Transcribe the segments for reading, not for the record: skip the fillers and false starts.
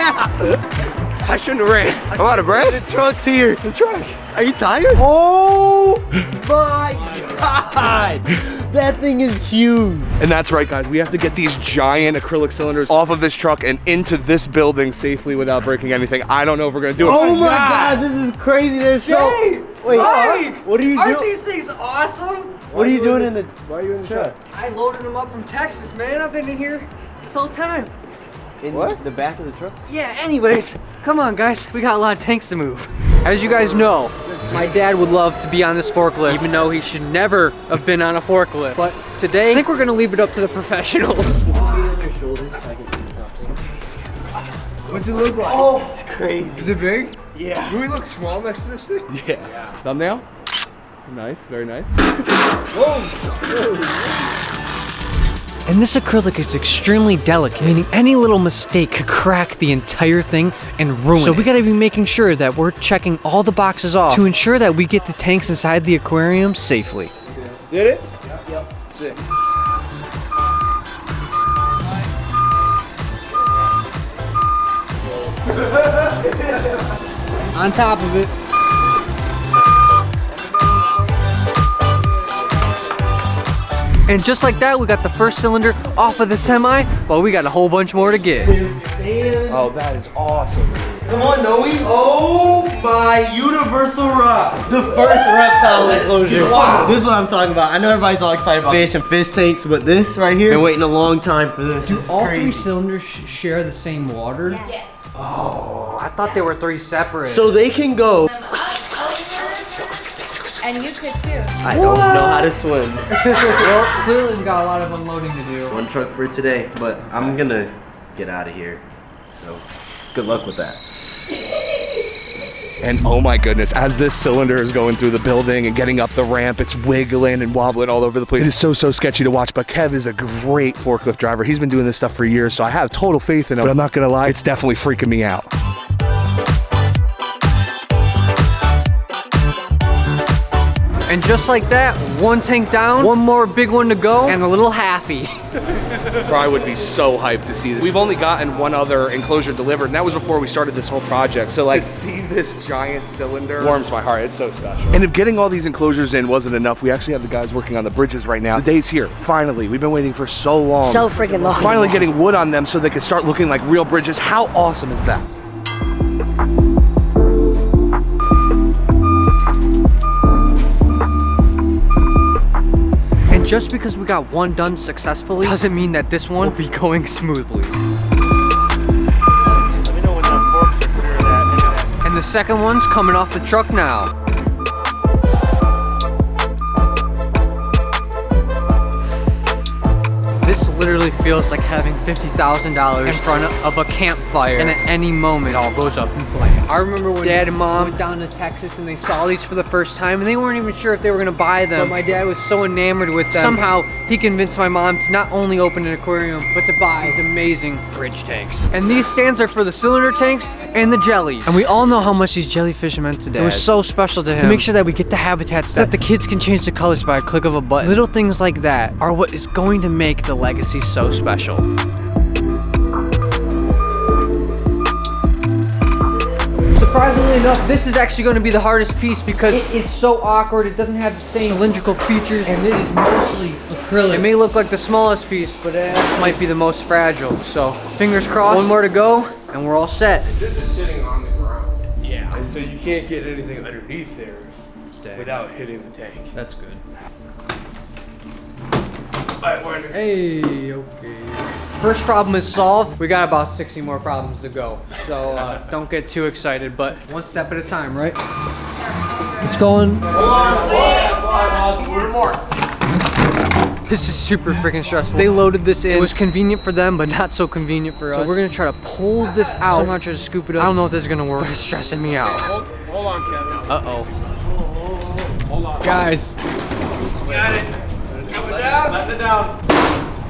Yeah! I shouldn't have ran. I'm out of breath. The truck's here. The truck. Are you tired? Oh my God. That thing is huge. And that's right, guys. We have to get these giant acrylic cylinders off of this truck and into this building safely without breaking anything. I don't know if we're gonna do it. Oh my God, this is crazy. There's so... Wait, what are you doing? Aren't these things awesome? What are you doing in the... Why are you in the truck? I loaded them up from Texas, man. I've been in here this whole time. In the back of the truck? Yeah, anyways, come on guys, we got a lot of tanks to move. As you guys know, my dad would love to be on this forklift, even though he should never have been on a forklift. But today, I think we're gonna leave it up to the professionals. What's it look like? Oh, it's crazy. Is it big? Yeah. Do we look small next to this thing? Yeah. Thumbnail? Nice, very nice. And this acrylic is extremely delicate, meaning any little mistake could crack the entire thing and ruin it. So we gotta be making sure that we're checking all the boxes off to ensure that we get the tanks inside the aquarium safely. Did it? Yep. Sick. On top of it. And just like that, we got the first cylinder off of the semi, but we got a whole bunch more to get. Oh, that is awesome. Come on, Noe. Oh my universal rock. The first reptile enclosure. Wow. This is what I'm talking about. I know everybody's all excited about fish and fish tanks, but this right here, been waiting a long time for this. Do This is all crazy. 3 cylinders share the same water? Yes. Oh, I thought they were 3 separate. So they can go. And you could too. I don't know how to swim. Well, clearly we got a lot of unloading to do. One truck for today, but I'm gonna get out of here. So good luck with that. And oh my goodness, as this cylinder is going through the building and getting up the ramp, it's wiggling and wobbling all over the place. It is so sketchy to watch, but Kev is a great forklift driver. He's been doing this stuff for years, so I have total faith in him, but I'm not gonna lie, it's definitely freaking me out. And just like that, 1 tank down, 1 more big one to go, and a little happy. I would be so hyped to see this. We've only gotten 1 other enclosure delivered, and that was before we started this whole project. So like, to see this giant cylinder warms my heart. It's so special. And if getting all these enclosures in wasn't enough, we actually have the guys working on the bridges right now. The day's here, finally. We've been waiting for so long. So freaking long. Finally getting wood on them so they can start looking like real bridges. How awesome is that? Just because we got 1 done successfully doesn't mean that this one will be going smoothly. Let me know when the forks are clear of that. And the second one's coming off the truck now. This literally feels like having $50,000 in front of a campfire, and at any moment it all goes up in flames. I remember when Dad and Mom went down to Texas and they saw these for the first time and they weren't even sure if they were gonna buy them, but my dad was so enamored with them. Somehow he convinced my mom to not only open an aquarium, but to buy these amazing bridge tanks. And these stands are for the cylinder tanks and the jellies. And we all know how much these jellyfish meant to Dad. It was so special to him to make sure that we get the habitats that the kids can change the colors by a click of a button. Little things like that are what is going to make the Legacy so special. Surprisingly enough, this is actually going to be the hardest piece because it is so awkward. It doesn't have the same cylindrical features, and it is mostly acrylic. It may look like the smallest piece, but it might be the most fragile. So fingers crossed. 1 more to go, and we're all set. This is sitting on the ground. Yeah. And so you can't get anything underneath there without hitting the tank. That's good. Hey, okay. First problem is solved. We got about 60 more problems to go. So don't get too excited, but 1 step at a time, right? It's going. This is super freaking stressful. They loaded this in. It was convenient for them, but not so convenient for us. So we're gonna try to pull this out. Somehow try to scoop it up. I don't know if this is gonna work, but it's stressing me out. Hold on, Kevin. Uh-oh. Hold on. Guys. Got it. Let it down.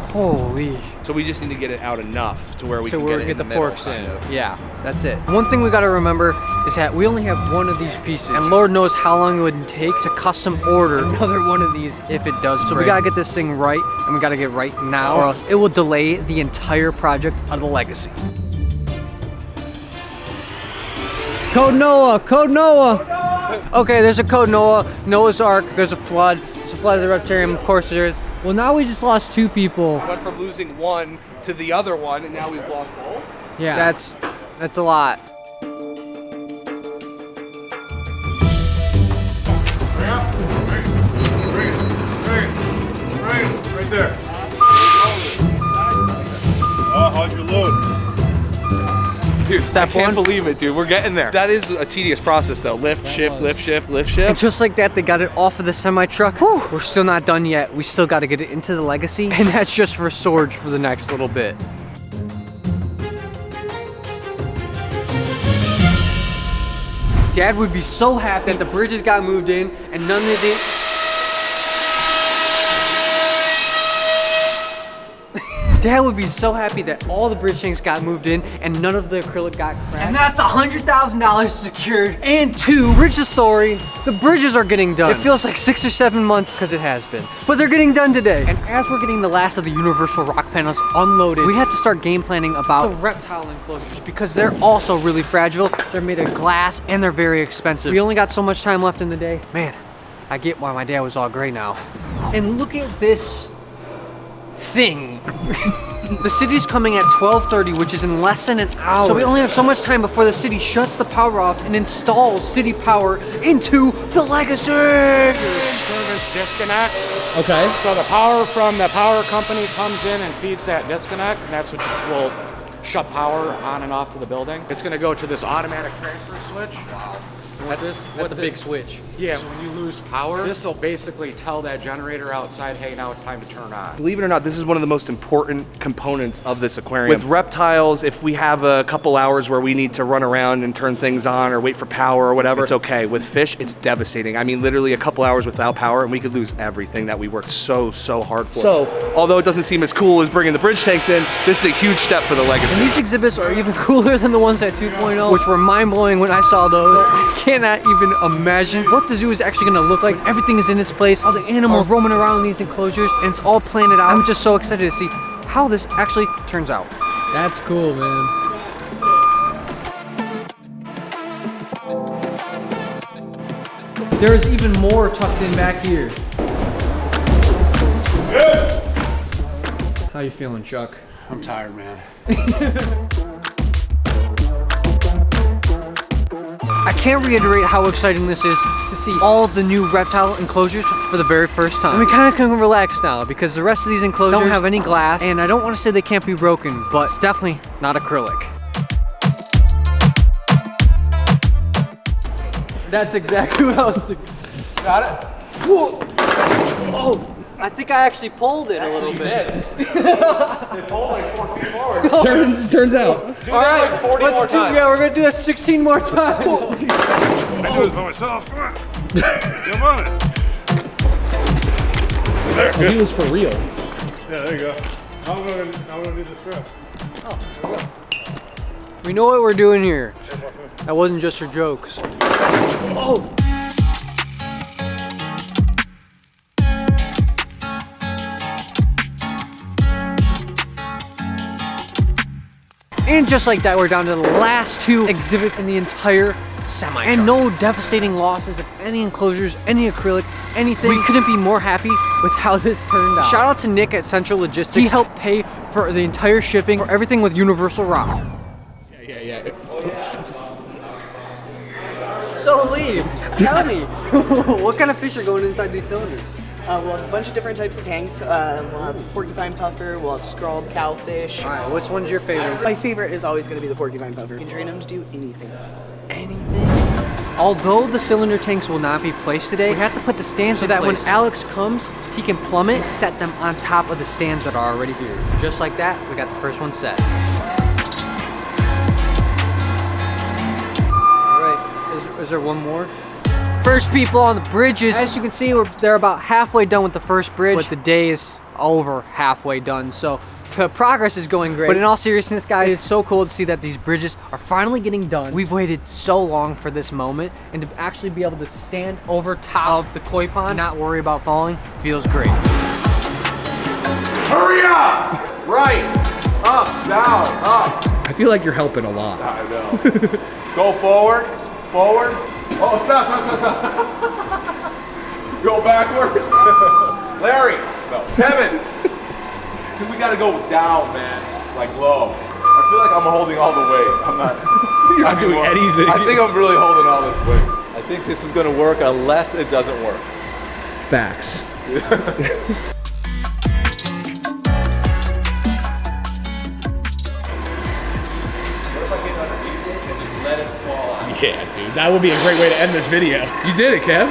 Holy. So we just need to get it out enough to where we So can we'll get it in the the middle, forks in. kind of. Yeah, that's it. One thing we gotta remember is that we only have 1 of these pieces, and Lord knows how long it would take to custom order another 1 of these if it does break. So we gotta get this thing right, and we gotta get it right now, or else it will delay the entire project of the Legacy. Code Noah, Code Noah. Okay, there's a Code Noah, Noah's Ark, there's a flood. There's a flood of the Reptarium, of course there is. Well, now we just lost 2 people. Went from losing one to the other one, and now we've lost both. Yeah, that's a lot. Right there. Oh, how's your load? Dude, I can't believe it, dude. We're getting there. That is a tedious process, though. Lift, shift, lift, shift, lift, shift. And just like that, they got it off of the semi-truck. We're still not done yet. We still got to get it into the Legacy, and that's just for storage for the next little bit. Dad would be so happy that the bridges got moved in and none of the... Dad would be so happy that all the bridge tanks got moved in and none of the acrylic got cracked. And that's $100,000 secured. And 2, bridge the story, the bridges are getting done. It feels like 6 or 7 months because it has been. But they're getting done today. And as we're getting the last of the universal rock panels unloaded, we have to start game planning about the reptile enclosures because they're also really fragile. They're made of glass and they're very expensive. We only got so much time left in the day. Man, I get why my dad was all gray now. And look at this thing. The city's coming at 12:30, which is in less than an hour. So we only have so much time before the city shuts the power off and installs city power into the Legacy. Service disconnect. Okay. So the power from the power company comes in and feeds that disconnect, and that's what will shut power on and off to the building. It's going to go to this automatic transfer switch. Wow. That's a big switch. Yeah, when you lose power, this will basically tell that generator outside, hey, now it's time to turn on. Believe it or not, this is one of the most important components of this aquarium. With reptiles, if we have a couple hours where we need to run around and turn things on or wait for power or whatever, it's okay. With fish, it's devastating. I mean, literally a couple hours without power and we could lose everything that we worked so hard for. So, although it doesn't seem as cool as bringing the bridge tanks in, this is a huge step for the Legacy. And these exhibits are even cooler than the ones at 2.0, which were mind-blowing when I saw those. I cannot even imagine what the zoo is actually gonna look like. Everything is in its place, all the animals roaming around in these enclosures, and it's all planned out. I'm just so excited to see how this actually turns out. That's cool, man. There's even more tucked in back here. How you feeling, Chuck? I'm tired, man. I can't reiterate how exciting this is to see all the new reptile enclosures for the very first time. And we kind of can relax now because the rest of these enclosures don't have any glass, and I don't want to say they can't be broken, but it's definitely not acrylic. That's exactly what I was thinking. Got it? Whoa. Oh, I think I actually pulled it a little bit. It pulled like 4 feet forward. Turns out. Do that like 40 more times. Yeah, we're gonna do that 16 more times. I do this by myself. Come on. Come on it. There, good. He was for real. Yeah, there you go. I'm gonna do the strip. Oh, there we go. We know what we're doing here. That wasn't just for jokes. Oh. And just like that, we're down to the last 2 exhibits in the entire semi. And no devastating losses of any enclosures, any acrylic, anything. We couldn't be more happy with how this turned out. Shout out to Nick at Central Logistics. He helped pay for the entire shipping, for everything with Universal Rock. Yeah. So Lee, tell me, what kind of fish are going inside these cylinders? We'll have a bunch of different types of tanks. We'll have porcupine puffer, we'll have scrawled cowfish. All right, which one's your favorite? My favorite is always going to be the porcupine puffer. You can train them to do anything. Anything. Although the cylinder tanks will not be placed today, we have to put the stands so that when Alex comes, he can plumb it and set them on top of the stands that are already here. Just like that, we got the first one set. All right, is there one more? First people on the bridges. As you can see, they're about halfway done with the first bridge, but the day is over halfway done. So the progress is going great. But in all seriousness, guys, it's so cool to see that these bridges are finally getting done. We've waited so long for this moment, and to actually be able to stand over top of the koi pond and not worry about falling feels great. Hurry up! Right, up, down, up. I feel like you're helping a lot. I know. Go forward. Forward. Oh, stop. Go backwards. Larry. No. Kevin. We gotta go down, man. Like low. I feel like I'm holding all the weight. I'm not. You're not doing anything. I think I'm really holding all this weight. I think this is gonna work unless it doesn't work. Facts. Yeah, dude, that would be a great way to end this video. You did it, Kev.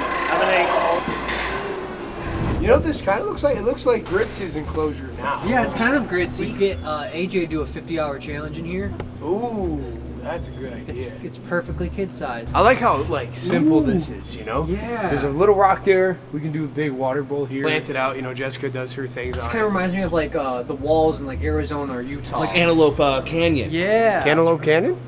You know what this kind of looks like? It looks like Gritz's enclosure now. Yeah, it's kind of gritsy. We get AJ do a 50-hour challenge in here. Ooh, that's a good idea. It's perfectly kid size. I like how like simple this is, you know? Yeah. There's a little rock there. We can do a big water bowl here. Plant it out, you know, Jessica does her things This on kind of reminds me of like the walls in like Arizona or Utah. Like Antelope Canyon. Yeah. Cantaloupe Canyon?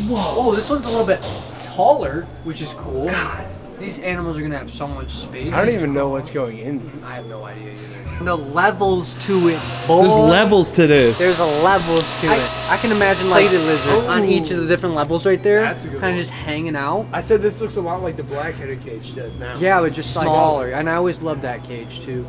Whoa. Oh, this one's a little bit taller, which is cool. God. These animals are gonna have so much space. I don't even know what's going in these. I have no idea either. The levels to it, boy. There's levels to this. There's a levels to it. I can imagine like plated lizard on each of the different levels right there. That's a good kind one. of just hanging out. I said this looks a lot like the black-headed cage does now. Yeah, but just smaller. And I always loved that cage too.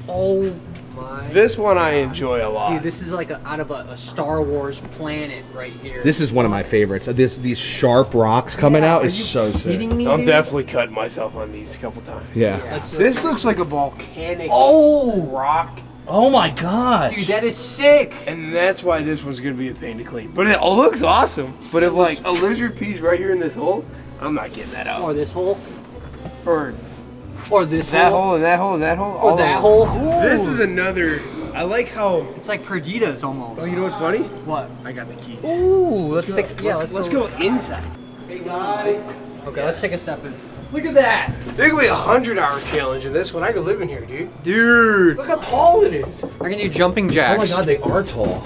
Oh my. This one I enjoy a lot. Dude, this is like out of a Star Wars planet right here. This is one of my favorites. These sharp rocks coming out is so sick. Kidding me, I'm dude? definitely cutting myself on these a couple times. Yeah. This looks like a volcanic rock. Oh my god. Dude, that is sick. And that's why this one's gonna be a pain to clean. But it looks awesome. But if like a lizard pees right here in this hole, I'm not getting that out. Or this hole. Or This that hole. hole and that hole and that hole. Or all that of hole. them. This is another. I like how. It's like Perditas almost. Oh, you know what's funny? What? I got the keys. Ooh, let's go, take. Yeah, let's go inside. Hey guys. Okay, let's take a step in. Look at that. There could be a 100-hour challenge in this one. I could live in here, dude. Dude, look how tall it is. I can do jumping jacks. Oh my god, they are tall.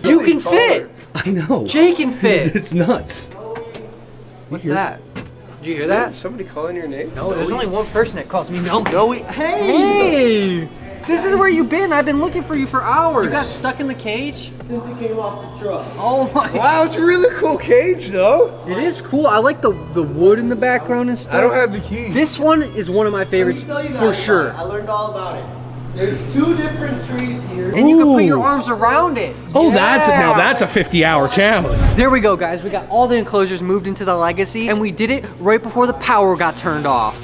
You can fit. I know. Jay can fit. It's nuts. What's that? Did you hear that? Somebody calling your name? No, there's only one person that calls me no. Hey! This is where you've been. I've been looking for you for hours. You got stuck in the cage? Since it came off the truck. Oh my. Wow, it's a really cool cage, though. It is cool. I like the wood in the background and stuff. I don't have the keys. This one is one of my favorites for sure. I learned all about it. There's 2 different trees here. And you can put your arms around it. Oh, that's a 50-hour challenge. There we go, guys. We got all the enclosures moved into the Legacy, and we did it right before the power got turned off.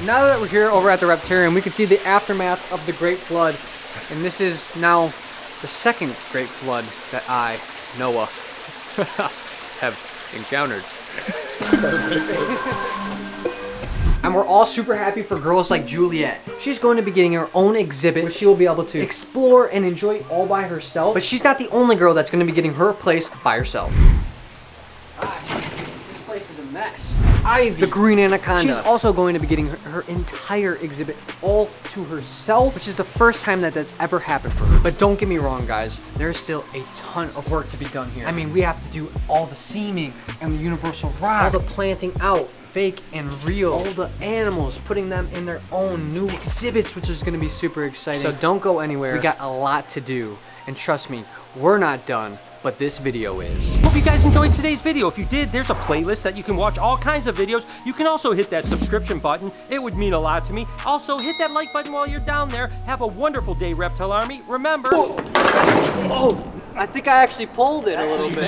Now that we're here over at the Reptarium, we can see the aftermath of the Great Flood, and this is now the second Great Flood that I, Noah, have encountered. And we're all super happy for girls like Juliet. She's going to be getting her own exhibit where she will be able to explore and enjoy all by herself. But she's not the only girl that's going to be getting her place by herself. This place is a mess. Ivy, the green anaconda. She's also going to be getting her entire exhibit all to herself, which is the first time that that's ever happened for her. But don't get me wrong, guys. There's still a ton of work to be done here. I mean, we have to do all the seaming and the universal rock, all the planting out, fake and real, all the animals, putting them in their own new exhibits, which is gonna be super exciting. So don't go anywhere. We got a lot to do. And trust me, we're not done, but this video is. Hope you guys enjoyed today's video. If you did, there's a playlist that you can watch all kinds of videos. You can also hit that subscription button. It would mean a lot to me. Also, hit that like button while you're down there. Have a wonderful day, Reptile Army. Remember... Oh, I think I actually pulled it a little bit.